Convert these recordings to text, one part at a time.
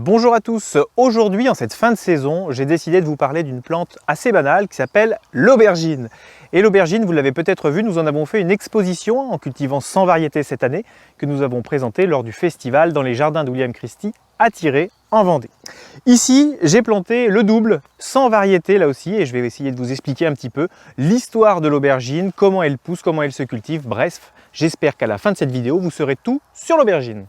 Bonjour à tous, aujourd'hui en cette fin de saison, j'ai décidé de vous parler d'une plante assez banale qui s'appelle l'aubergine. Et l'aubergine, vous l'avez peut-être vu, nous en avons fait une exposition en cultivant 100 variétés cette année que nous avons présentée lors du festival dans les jardins de William Christie à Tirez en Vendée. Ici, j'ai planté le double, 100 variétés là aussi, et je vais essayer de vous expliquer un petit peu l'histoire de l'aubergine, comment elle pousse, comment elle se cultive, bref, j'espère qu'à la fin de cette vidéo, vous saurez tout sur l'aubergine.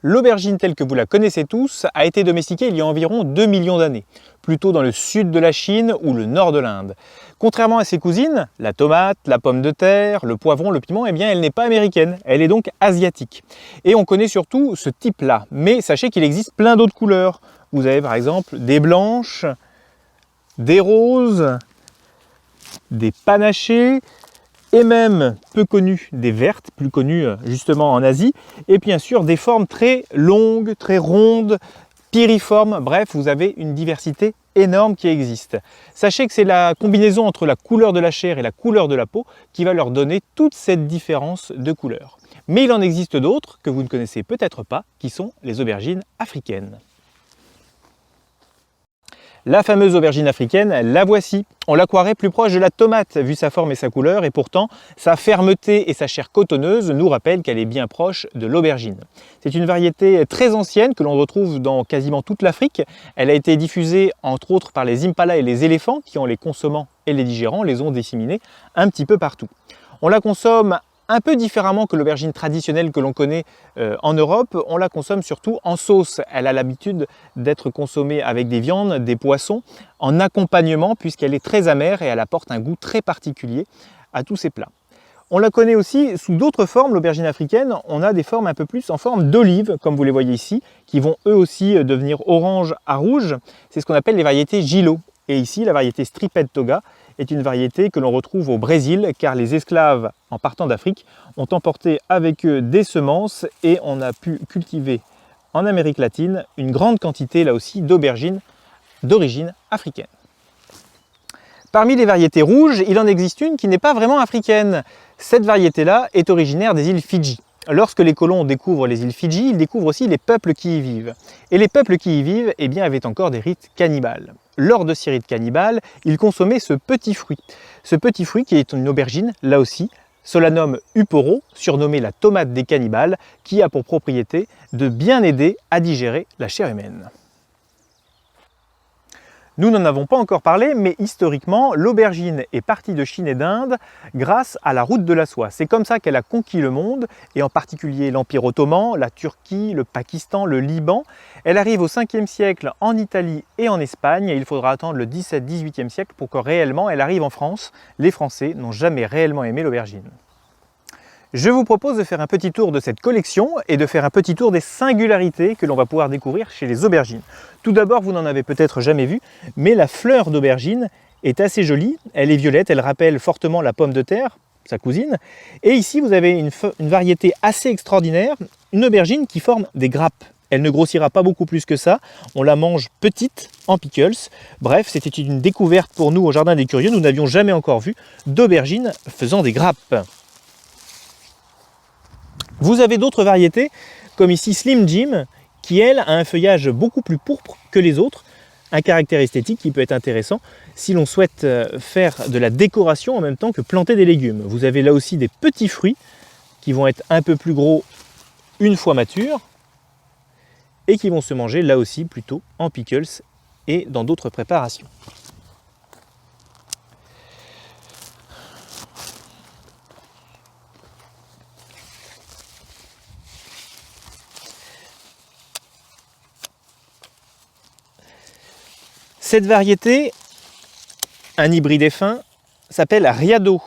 L'aubergine telle que vous la connaissez tous a été domestiquée il y a environ 2 millions d'années, plutôt dans le sud de la Chine ou le nord de l'Inde. Contrairement à ses cousines, la tomate, la pomme de terre, le poivron, le piment, eh bien elle n'est pas américaine, elle est donc asiatique. Et on connaît surtout ce type-là, mais sachez qu'il existe plein d'autres couleurs. Vous avez par exemple des blanches, des roses, des panachées, et même peu connues des vertes, plus connues justement en Asie, et bien sûr des formes très longues, très rondes, piriformes, bref, vous avez une diversité énorme qui existe. Sachez que c'est la combinaison entre la couleur de la chair et la couleur de la peau qui va leur donner toute cette différence de couleur. Mais il en existe d'autres que vous ne connaissez peut-être pas, qui sont les aubergines africaines. La fameuse aubergine africaine, la voici. On la croirait plus proche de la tomate vu sa forme et sa couleur, et pourtant sa fermeté et sa chair cotonneuse nous rappellent qu'elle est bien proche de l'aubergine. C'est une variété très ancienne que l'on retrouve dans quasiment toute l'Afrique. Elle a été diffusée entre autres par les impalas et les éléphants qui, en les consommant et les digérant, les ont disséminés un petit peu partout. On la consomme un peu différemment que l'aubergine traditionnelle que l'on connaît en Europe. On la consomme surtout en sauce. Elle a l'habitude d'être consommée avec des viandes, des poissons, en accompagnement puisqu'elle est très amère et elle apporte un goût très particulier à tous ces plats. On la connaît aussi sous d'autres formes, l'aubergine africaine. On a des formes un peu plus en forme d'olive, comme vous les voyez ici, qui vont eux aussi devenir orange à rouge. C'est ce qu'on appelle les variétés Gilo. Et ici, la variété Striped Toga est une variété que l'on retrouve au Brésil, car les esclaves, en partant d'Afrique, ont emporté avec eux des semences et on a pu cultiver en Amérique latine une grande quantité, là aussi, d'aubergines d'origine africaine. Parmi les variétés rouges, il en existe une qui n'est pas vraiment africaine. Cette variété-là est originaire des îles Fidji. Lorsque les colons découvrent les îles Fidji, ils découvrent aussi les peuples qui y vivent. Et les peuples qui y vivent, eh bien, avaient encore des rites cannibales. Lors de ces rites cannibales, ils consommaient ce petit fruit. Ce petit fruit qui est une aubergine, là aussi, Solanum uporo, surnommée la tomate des cannibales, qui a pour propriété de bien aider à digérer la chair humaine. Nous n'en avons pas encore parlé, mais historiquement, l'aubergine est partie de Chine et d'Inde grâce à la route de la soie. C'est comme ça qu'elle a conquis le monde, et en particulier l'Empire ottoman, la Turquie, le Pakistan, le Liban. Elle arrive au 5e siècle en Italie et en Espagne, et il faudra attendre le 17-18e siècle pour que réellement elle arrive en France. Les Français n'ont jamais réellement aimé l'aubergine. Je vous propose de faire un petit tour de cette collection et de faire un petit tour des singularités que l'on va pouvoir découvrir chez les aubergines. Tout d'abord, vous n'en avez peut-être jamais vu, mais la fleur d'aubergine est assez jolie. Elle est violette, elle rappelle fortement la pomme de terre, sa cousine. Et ici, vous avez une variété assez extraordinaire, une aubergine qui forme des grappes. Elle ne grossira pas beaucoup plus que ça, on la mange petite en pickles. Bref, c'était une découverte pour nous au Jardin des Curieux, nous n'avions jamais encore vu d'aubergine faisant des grappes. Vous avez d'autres variétés, comme ici Slim Jim, qui elle a un feuillage beaucoup plus pourpre que les autres, un caractère esthétique qui peut être intéressant si l'on souhaite faire de la décoration en même temps que planter des légumes. Vous avez là aussi des petits fruits qui vont être un peu plus gros une fois matures et qui vont se manger là aussi plutôt en pickles et dans d'autres préparations. Cette variété, un hybride fin, s'appelle Riado.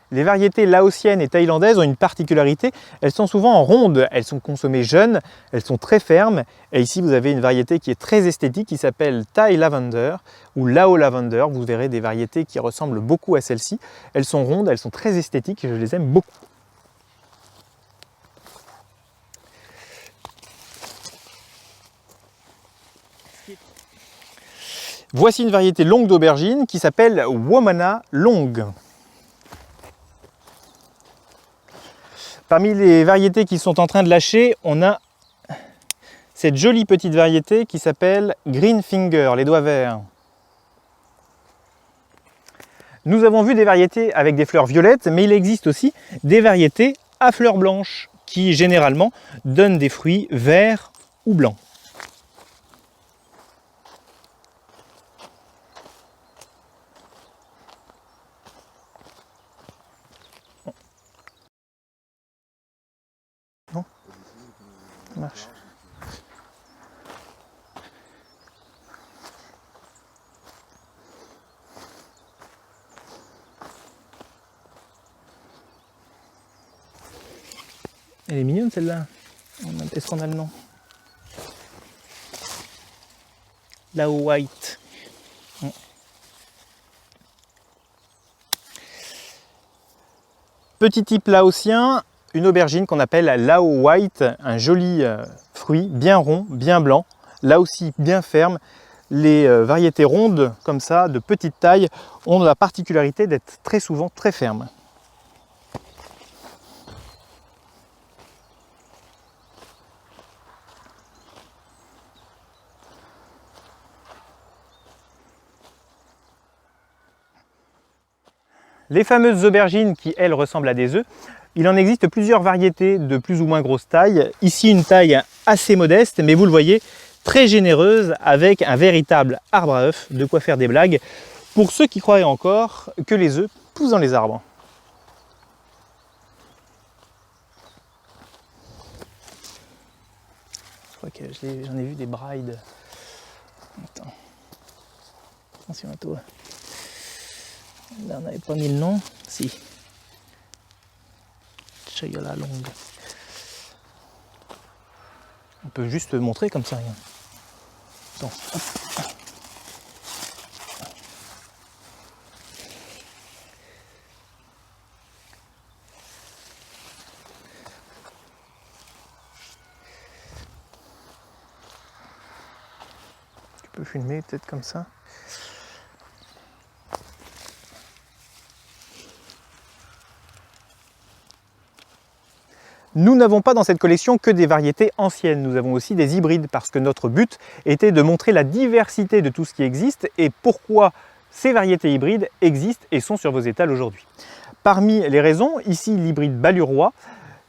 Les variétés laotiennes et thaïlandaises ont une particularité, elles sont souvent en ronde, elles sont consommées jeunes, elles sont très fermes. Et ici vous avez une variété qui est très esthétique qui s'appelle Thai Lavender ou Lao Lavender. Vous verrez des variétés qui ressemblent beaucoup à celle-ci. Elles sont rondes, elles sont très esthétiques et je les aime beaucoup. Voici une variété longue d'aubergine qui s'appelle Womana Long. Parmi les variétés qui sont en train de lâcher, on a cette jolie petite variété qui s'appelle Green Finger, les doigts verts. Nous avons vu des variétés avec des fleurs violettes, mais il existe aussi des variétés à fleurs blanches qui généralement donnent des fruits verts ou blancs. Non, ça marche. Elle est mignonne celle-là. Est-ce qu'on a le nom? Lao White. Petit type laotien, une aubergine qu'on appelle Lao White, un joli fruit bien rond, bien blanc, là aussi bien ferme. Les variétés rondes comme ça, de petite taille, ont la particularité d'être très souvent très fermes. Les fameuses aubergines qui, elles, ressemblent à des œufs, il en existe plusieurs variétés de plus ou moins grosse taille. Ici, une taille assez modeste, mais vous le voyez, très généreuse, avec un véritable arbre à œufs, de quoi faire des blagues, pour ceux qui croiraient encore que les œufs poussent dans les arbres. Je crois que j'en ai vu des brides. Attends. Attention à toi. Là, on n'avait pas mis le nom. Si. Chayola longue. On peut juste montrer comme ça. Regarde. Attends. Hop. Tu peux filmer peut-être comme ça. Nous n'avons pas dans cette collection que des variétés anciennes, nous avons aussi des hybrides parce que notre but était de montrer la diversité de tout ce qui existe et pourquoi ces variétés hybrides existent et sont sur vos étals aujourd'hui. Parmi les raisons, ici l'hybride balurois,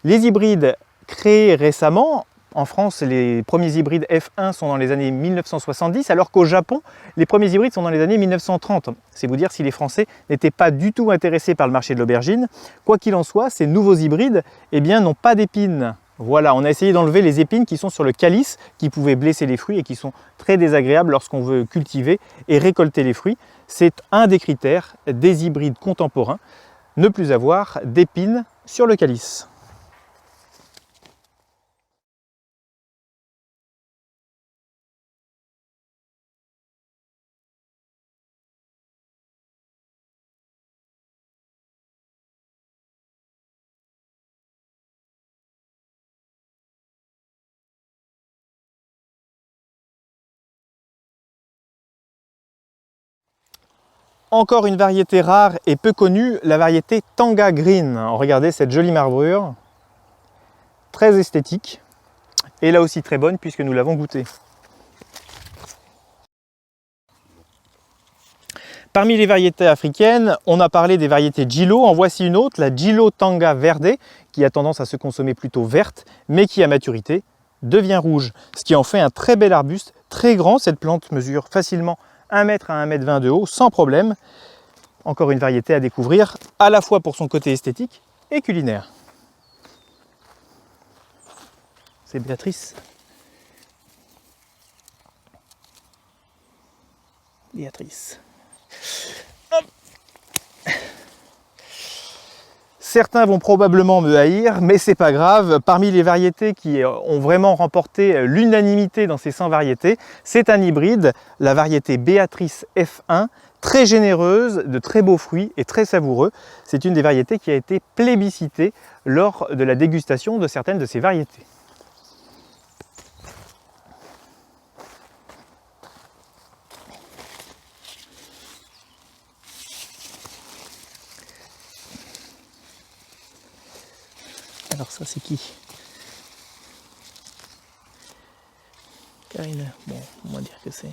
les hybrides créés récemment. En France, les premiers hybrides F1 sont dans les années 1970, alors qu'au Japon, les premiers hybrides sont dans les années 1930. C'est vous dire si les Français n'étaient pas du tout intéressés par le marché de l'aubergine. Quoi qu'il en soit, ces nouveaux hybrides n'ont pas d'épines. Voilà, on a essayé d'enlever les épines qui sont sur le calice, qui pouvaient blesser les fruits et qui sont très désagréables lorsqu'on veut cultiver et récolter les fruits. C'est un des critères des hybrides contemporains, ne plus avoir d'épines sur le calice. Encore une variété rare et peu connue, la variété Tanga Green. Regardez cette jolie marbrure, très esthétique, et là aussi très bonne puisque nous l'avons goûtée. Parmi les variétés africaines, on a parlé des variétés Gilo, en voici une autre, la Gilo Tanga Verde, qui a tendance à se consommer plutôt verte, mais qui à maturité devient rouge, ce qui en fait un très bel arbuste, très grand. Cette plante mesure facilement 1 mètre à 1,20 m de haut, sans problème. Encore une variété à découvrir, à la fois pour son côté esthétique et culinaire. C'est Béatrice. Béatrice. Hop. Certains vont probablement me haïr, mais c'est pas grave. Parmi les variétés qui ont vraiment remporté l'unanimité dans ces 100 variétés, c'est un hybride, la variété Béatrice F1, très généreuse, de très beaux fruits et très savoureux. C'est une des variétés qui a été plébiscitée lors de la dégustation de certaines de ces variétés. Alors ça c'est qui? Karine. Bon, on va dire que c'est...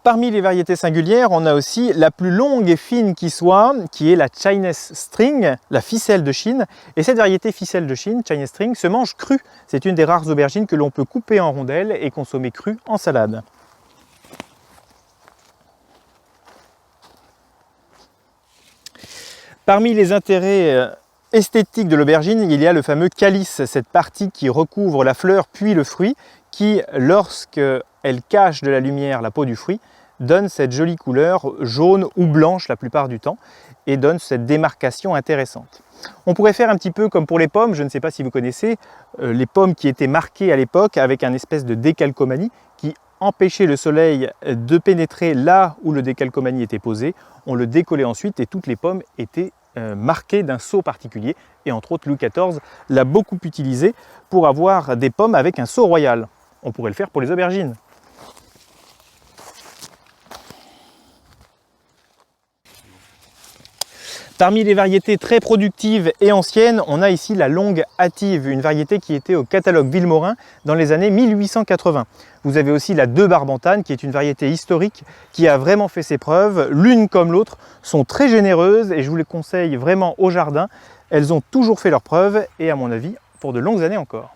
Parmi les variétés singulières, on a aussi la plus longue et fine qui soit, qui est la Chinese String, la ficelle de Chine. Et cette variété ficelle de Chine, Chinese String, se mange crue. C'est une des rares aubergines que l'on peut couper en rondelles et consommer crue en salade. Parmi les intérêts esthétiques de l'aubergine, il y a le fameux calice, cette partie qui recouvre la fleur puis le fruit, qui, lorsqu'elle cache de la lumière la peau du fruit, donne cette jolie couleur jaune ou blanche la plupart du temps et donne cette démarcation intéressante. On pourrait faire un petit peu comme pour les pommes, je ne sais pas si vous connaissez, les pommes qui étaient marquées à l'époque avec un espèce de décalcomanie qui empêchait le soleil de pénétrer là où le décalcomanie était posé. On le décollait ensuite et toutes les pommes étaient marquées d'un sceau particulier et entre autres Louis XIV l'a beaucoup utilisé pour avoir des pommes avec un sceau royal. On pourrait le faire pour les aubergines. Parmi les variétés très productives et anciennes, on a ici la longue hâtive, une variété qui était au catalogue Vilmorin dans les années 1880. Vous avez aussi la deux Barbentane, qui est une variété historique qui a vraiment fait ses preuves. L'une comme l'autre sont très généreuses et je vous les conseille vraiment au jardin. Elles ont toujours fait leurs preuves et à mon avis pour de longues années encore.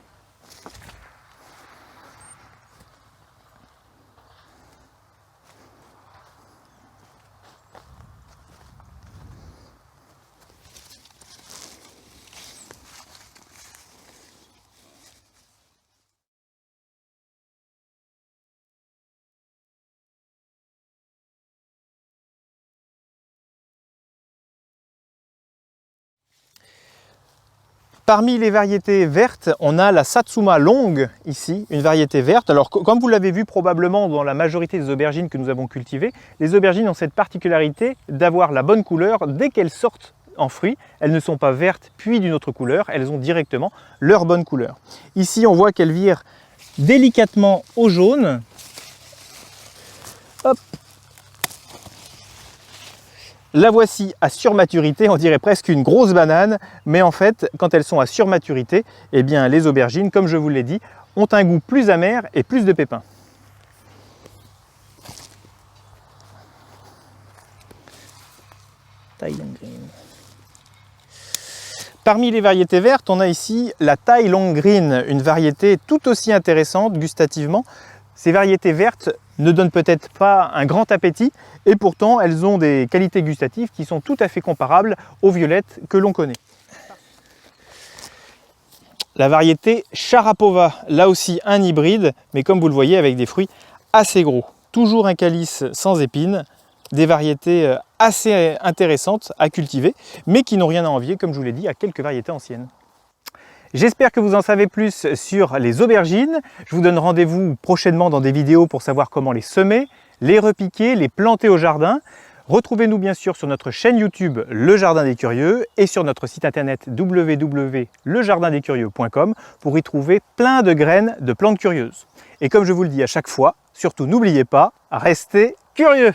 Parmi les variétés vertes, on a la Satsuma longue ici, une variété verte. Alors comme vous l'avez vu probablement dans la majorité des aubergines que nous avons cultivées, les aubergines ont cette particularité d'avoir la bonne couleur dès qu'elles sortent en fruits. Elles ne sont pas vertes puis d'une autre couleur, elles ont directement leur bonne couleur. Ici on voit qu'elles virent délicatement au jaune. Hop. La voici à surmaturité, on dirait presque une grosse banane, mais en fait, quand elles sont à surmaturité, eh bien, les aubergines, comme je vous l'ai dit, ont un goût plus amer et plus de pépins. Thailand Green. Parmi les variétés vertes, on a ici la Thailand Green, une variété tout aussi intéressante gustativement. Ces variétés vertes ne donnent peut-être pas un grand appétit et pourtant elles ont des qualités gustatives qui sont tout à fait comparables aux violettes que l'on connaît. La variété Sharapova, là aussi un hybride, mais comme vous le voyez avec des fruits assez gros. Toujours un calice sans épines, des variétés assez intéressantes à cultiver, mais qui n'ont rien à envier, comme je vous l'ai dit, à quelques variétés anciennes. J'espère que vous en savez plus sur les aubergines. Je vous donne rendez-vous prochainement dans des vidéos pour savoir comment les semer, les repiquer, les planter au jardin. Retrouvez-nous bien sûr sur notre chaîne YouTube Le Jardin des Curieux et sur notre site internet www.lejardindescurieux.com pour y trouver plein de graines de plantes curieuses. Et comme je vous le dis à chaque fois, surtout n'oubliez pas, restez curieux!